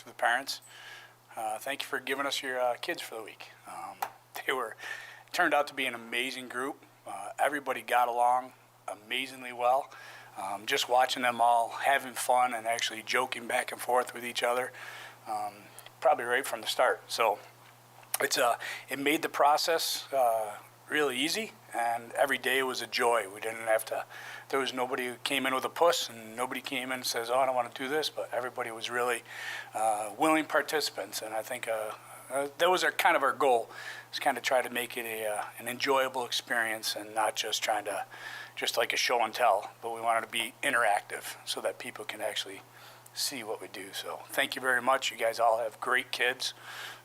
to the parents. Thank you for giving us your kids for the week. Turned out to be an amazing group. Everybody got along amazingly well. Just watching them all having fun and actually joking back and forth with each other, probably right from the start. So it made the process really easy, and every day was a joy. We didn't have to, there was nobody who came in with a puss, and nobody came in and says, oh, I don't want to do this, but everybody was really willing participants, and I think that was kind of our goal, is kind of try to make it an enjoyable experience and not just trying to, just like a show and tell, but we wanted to be interactive so that people can actually see what we do. So thank you very much. You guys all have great kids,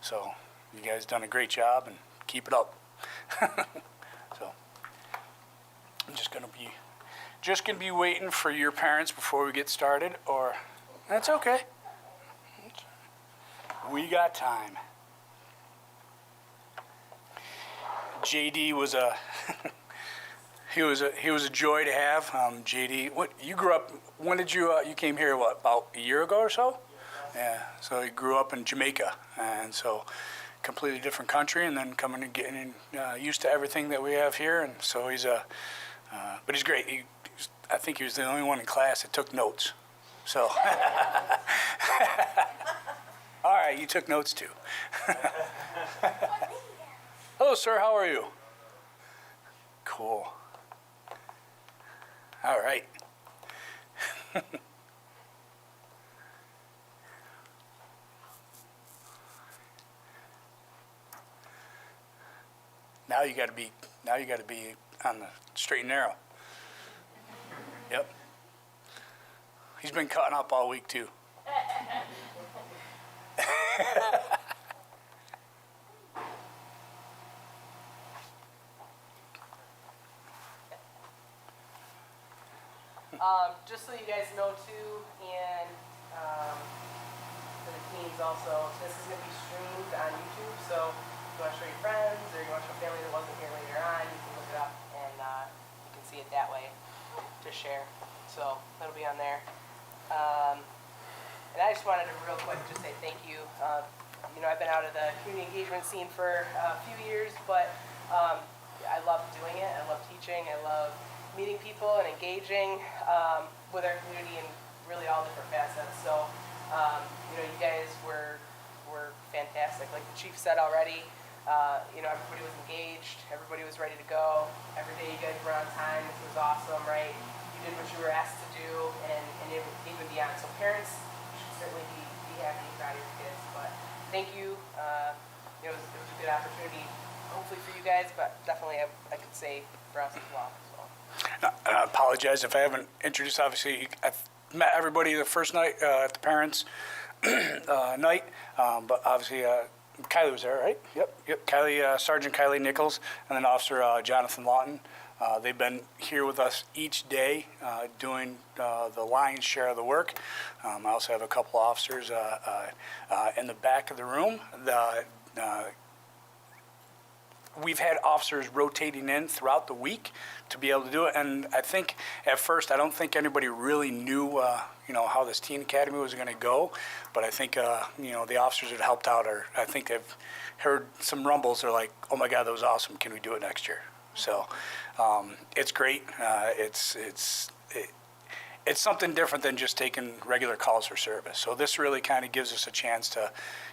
so you guys done a great job, and keep it up. So I'm just gonna be waiting for your parents before we get started, or that's okay. We got time. JD was he was a joy to have. JD, what you grew up? When did you came here? What, about a year ago or so? Yeah. So he grew up in Jamaica, and so completely different country, and then coming and getting used to everything that we have here. And so he's but he's great. I think he was the only one in class that took notes. So all right, you took notes too. Hello, sir. How are you? Cool. All right. Now you got to be on the straight and narrow. Yep. He's been cutting up all week too. Just so you guys know too, and for the teens also, this is going to be streamed on YouTube, so if you want to show your friends or you want to show family that wasn't here later on, you can look it up and you can see it that way to share. So that'll be on there. And I just wanted to real quick just say thank you. You know, I've been out of the community engagement scene for a few years, but I love doing it. I love teaching. I love meeting people and engaging with our community in really all different facets. So, you know, you guys were fantastic. Like the chief said already, you know, everybody was engaged. Everybody was ready to go. Every day you guys were on time, which was awesome, right? You did what you were asked to do, and even beyond. So parents should certainly be happy and proud of your kids. But thank you. You know, it was a good opportunity, hopefully for you guys, but definitely I could say for us as well. I apologize if I haven't introduced. Obviously, I've met everybody the first night at the parents' night, but obviously Kylie was there, right? Yep. Kylie, Sergeant Kylie Nichols, and then Officer Jonathan Lawton. They've been here with us each day doing the lion's share of the work. I also have a couple officers in the back of the room. We've had officers rotating in throughout the week to be able to do it, and I think at first I don't think anybody really knew you know, how this teen academy was going to go, but I think you know, the officers that helped out I think they've heard some rumbles. They're like, oh my God, that was awesome, can we do it next year? So it's great. It's something different than just taking regular calls for service. So this really kind of gives us a chance to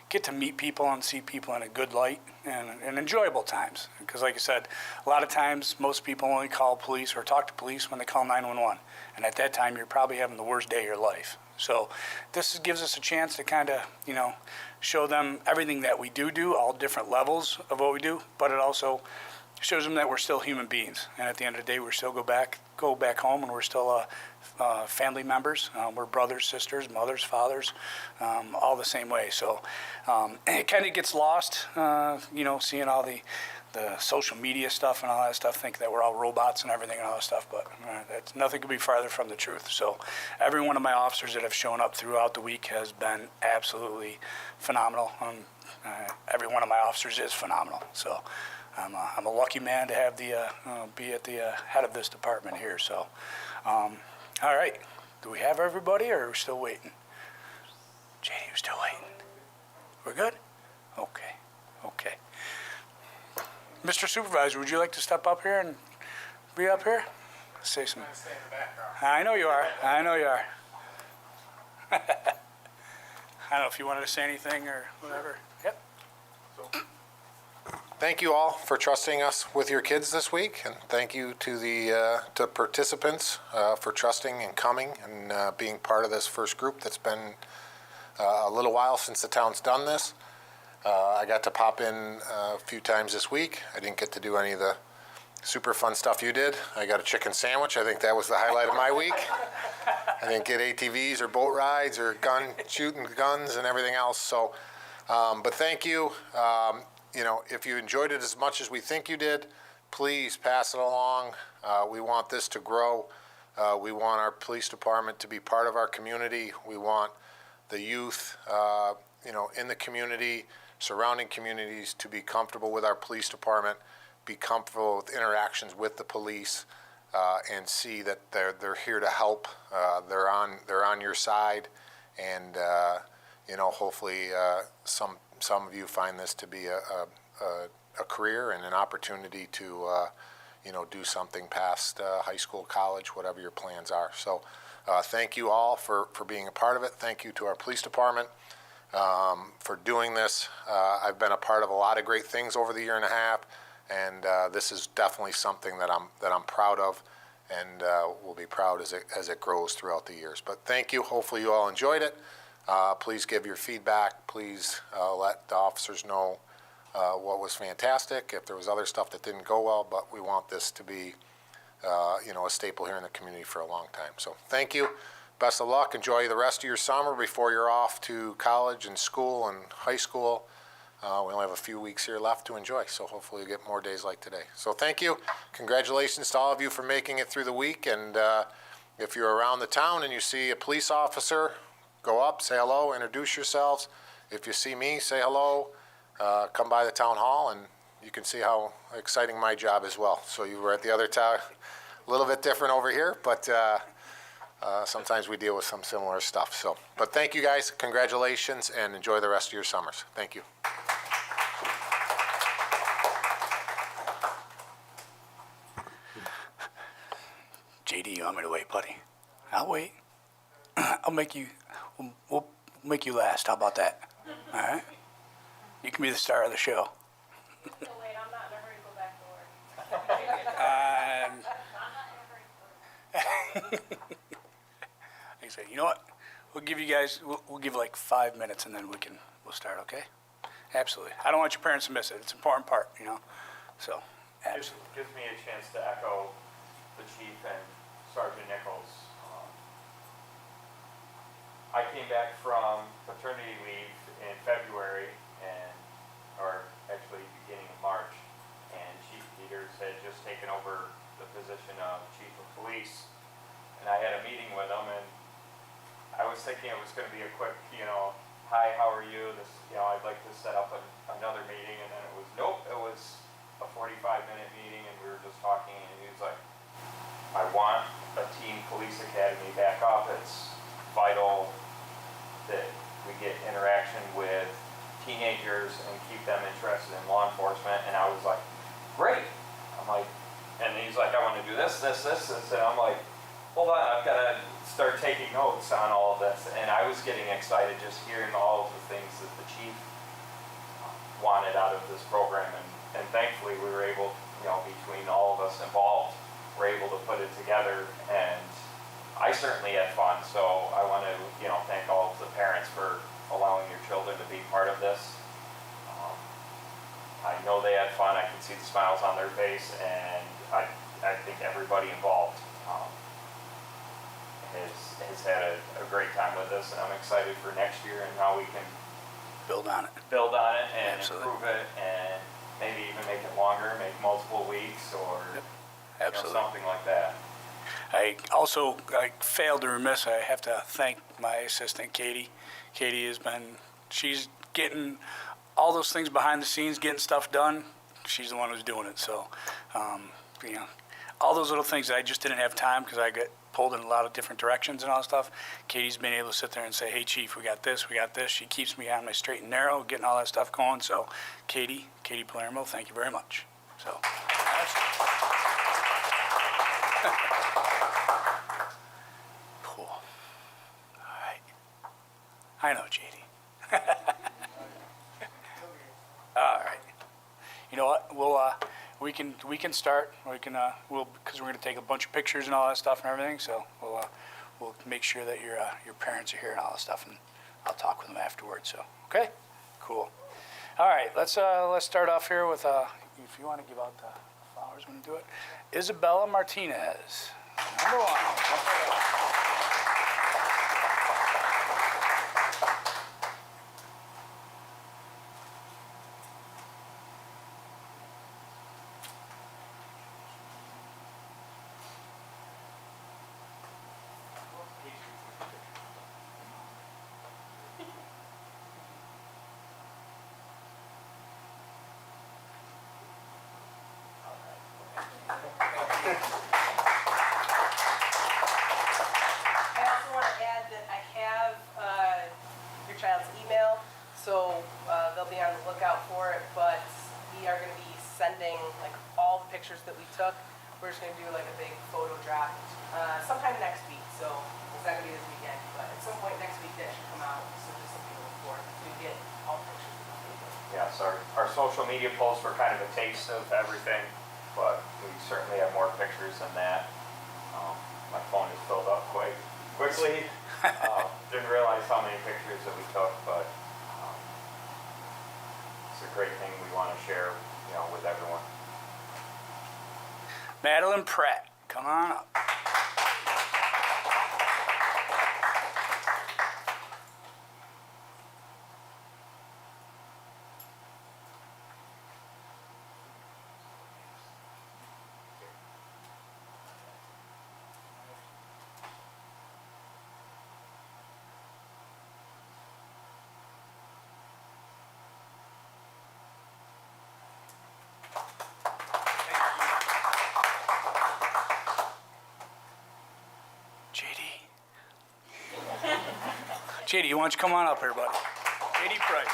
get to meet people and see people in a good light and enjoyable times. Because like I said, a lot of times most people only call police or talk to police when they call 911. And at that time, you're probably having the worst day of your life. So this gives us a chance to kind of, you know, show them everything that we do, all different levels of what we do, but it also shows them that we're still human beings. And at the end of the day, we still go back home, and we're still family members. We're brothers, sisters, mothers, fathers, all the same way. So it kind of gets lost, you know, seeing all the social media stuff and all that stuff, think that we're all robots and everything and all that stuff, but that's, nothing could be farther from the truth. So every one of my officers that have shown up throughout the week has been absolutely phenomenal. Every one of my officers is phenomenal. So I'm a lucky man to have be at the head of this department here. So, all right, do we have everybody, or are we still waiting? JD, we're still waiting. We're good? Okay, okay. Mr. Supervisor, would you like to step up here and be up here? Say some. I'm gonna stay in the background. I know you are. I know you are. I don't know if you wanted to say anything or whatever. Yep. Thank you all for trusting us with your kids this week, and thank you to the to participants for trusting and coming and being part of this first group that's been a little while since the town's done this. I got to pop in a few times this week. I didn't get to do any of the super fun stuff you did. I got a chicken sandwich. I think that was the highlight of my week. I didn't get ATVs or boat rides or shooting guns and everything else. So, but thank you. You know, if you enjoyed it as much as we think you did, please pass it along. We want this to grow. We want our police department to be part of our community. We want the youth, you know, in the community, surrounding communities to be comfortable with our police department, be comfortable with interactions with the police, and see that they're here to help. They're on your side, and you know, hopefully some of you find this to be a career and an opportunity to you know, do something past high school, college, whatever your plans are. So thank you all for being a part of it. Thank you to our police department for doing this. I've been a part of a lot of great things over the year and a half, and this is definitely something that I'm proud of, and will be proud as it grows throughout the years. But thank you. Hopefully you all enjoyed it. Please give your feedback. Please let the officers know what was fantastic, if there was other stuff that didn't go well, but we want this to be you know, a staple here in the community for a long time. So thank you. Best of luck. Enjoy the rest of your summer before you're off to college and school and high school. We only have a few weeks here left to enjoy, so hopefully you get more days like today. So thank you. Congratulations to all of you for making it through the week. And if you're around the town and you see a police officer, go up, say hello, introduce yourselves. If you see me, say hello. Come by the town hall, and you can see how exciting my job is well. So you were at the other town, a little bit different over here, but sometimes we deal with some similar stuff. So, but thank you guys, congratulations, and enjoy the rest of your summers. Thank you. JD, you want me to wait, buddy? I'll wait. I'll make you, we'll make you last. How about that? All right? You can be the star of the show. So wait, I'm not in a hurry to go back to work. I'm not in a hurry to work. Like I said, you know what? We'll give you guys, we'll give like 5 minutes, and then we'll start, okay? Absolutely. I don't want your parents to miss it. It's an important part, you know? So, absolutely. Gives me a chance to echo the chief and Sergeant Nichols. I came back from paternity leave in February, or actually beginning of March, and Chief Peters had just taken over the position of Chief of Police, and I had a meeting with him, and I was thinking it was going to be a quick, you know, hi, how are you? This, you know, I'd like to set up another meeting, and then it was, nope, it was a 45-minute meeting, and we were just talking, and he was like, I want a teen police academy back up. It's vital that we get interaction with teenagers and keep them interested in law enforcement. And I was like, great. I'm like, and he's like, I want to do this, this, this, this. And I'm like, hold on, I've got to start taking notes on all of this. And I was getting excited just hearing all of the things that the chief wanted out of this program. And thankfully we were able, you know, between all of us involved, we're able to put it together. And I certainly had fun. So I want to, you know, thank all of the parents for allowing your children to be part of this. I know they had fun. I can see the smiles on their face, and I think everybody involved has had a great time with this, and I'm excited for next year and how we can Build on it. And Absolutely. improve it, and maybe even make it longer, make multiple weeks, or Absolutely. something like that. I failed to remiss. I have to thank my assistant, Katie. Katie she's getting all those things behind the scenes, getting stuff done. She's the one who's doing it. So, you know, all those little things that I just didn't have time because I get pulled in a lot of different directions and all that stuff. Katie's been able to sit there and say, hey, Chief, we got this, we got this. She keeps me on my straight and narrow, getting all that stuff going. So Katie Palermo, thank you very much. So. Cool. All right. I know, JD. All right. You know what? We can start. Because we're going to take a bunch of pictures and all that stuff and everything. So we'll make sure that your parents are here and all that stuff, and I'll talk with them afterwards. So okay, cool. All right, let's start off here with if you want to give out the flowers when you do it, Isabella Martinez, number 1. I also want to add that I have your child's email, so they'll be on the lookout for it, but we are going to be sending like all the pictures that we took. We're just going to do like a big photo drop sometime next week, so it's not going to be this weekend, but at some point next week that should come out, so just something to look for. So you get all the pictures that we take. Yes, our social media posts were kind of a taste of everything, but we certainly have more pictures than that. My phone is filled up quite quickly. Didn't realize how many pictures that we took, but it's a great thing we want to share, with everyone. Madeline Pratt, come on up. JD, why don't you come on up here, buddy? JD Price.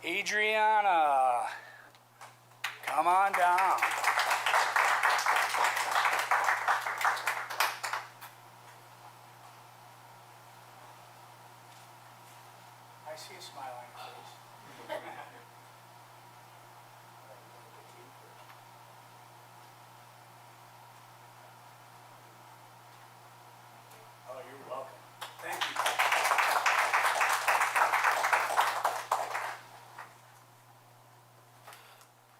Adriana, come on down. I see a smile on your face. Oh, you're welcome. Thank you.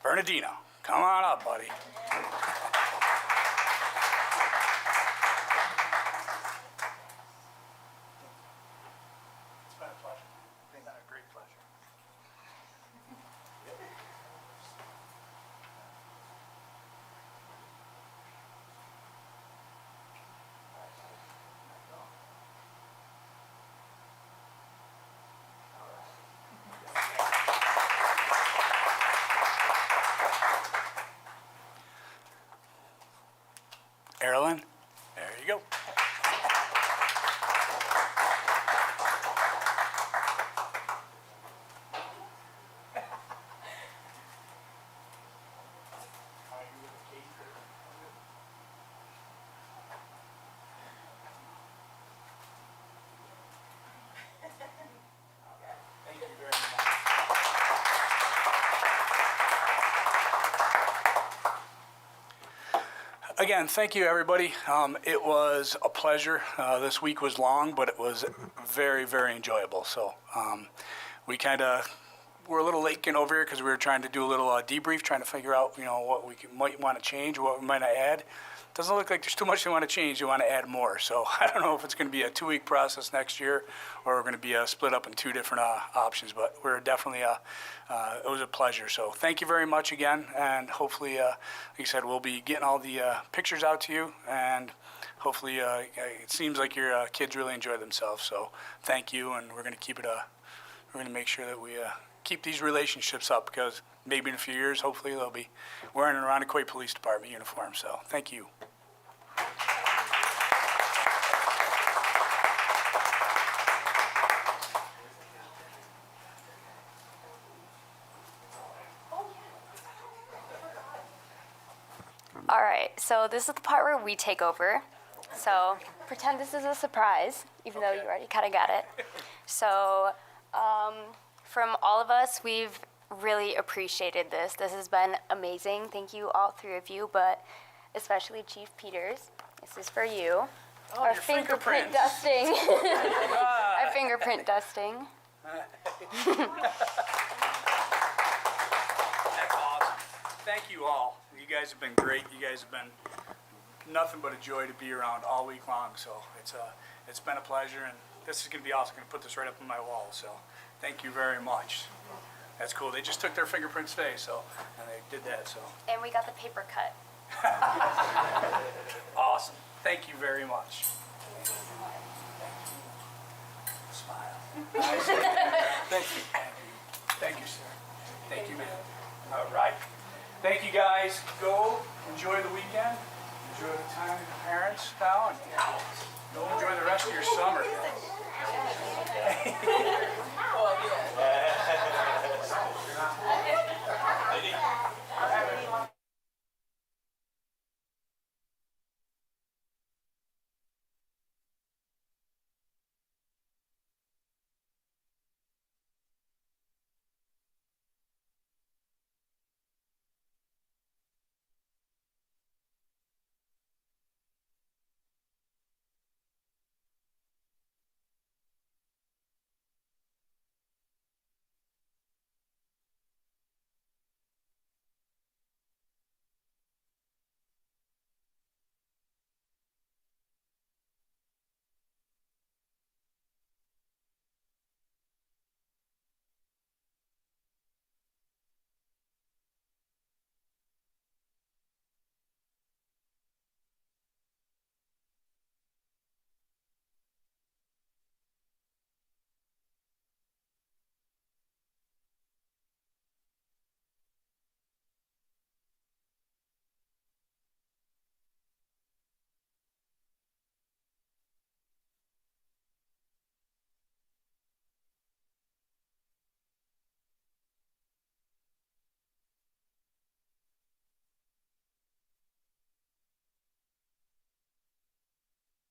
Bernardino, come on up, buddy. It's been a pleasure. It's been a great pleasure. Erilyn, there you go. Thank you very much. Again, thank you, everybody. It was a pleasure. This week was long, but it was very, very enjoyable. So we kind of we're a little late getting over here because we were trying to do a little debrief, trying to figure out, what we might want to change, what we might add. Doesn't look like there's too much they want to change. They want to add more. So I don't know if it's going to be a 2-week process next year or we're going to be split up in 2 different options. But we're definitely, it was a pleasure. So thank you very much again. And hopefully, like you said, we'll be getting all the pictures out to you. And hopefully, it seems like your kids really enjoy themselves. So thank you. And we're going to keep it, we're going to make sure that we keep these relationships up because maybe in a few years, hopefully, they'll be wearing an Irondequoit Police Department uniform. So thank you. All right, so this is the part where we take over. So pretend this is a surprise, even though you already kind of got it. So from all of us, we've really appreciated this. This has been amazing. Thank you, all 3 of you, but especially Chief Peters. This is for you. Oh, Our your fingerprint fingerprints. dusting. Our fingerprint dusting. That's awesome. Thank you all. You guys have been great. You guys have been nothing but a joy to be around all week long. So it's been a pleasure, and this is going to be awesome. I'm going to put this right up on my wall. So thank you very much. That's cool. They just took their fingerprints today, and they did that. So And we got the paper cut. awesome. Thank you very much. Smile. Thank you. Thank you, sir. Thank you, man. All right. Thank you, guys. Go enjoy the weekend. Enjoy the time with your parents now, and go enjoy the rest of your summer.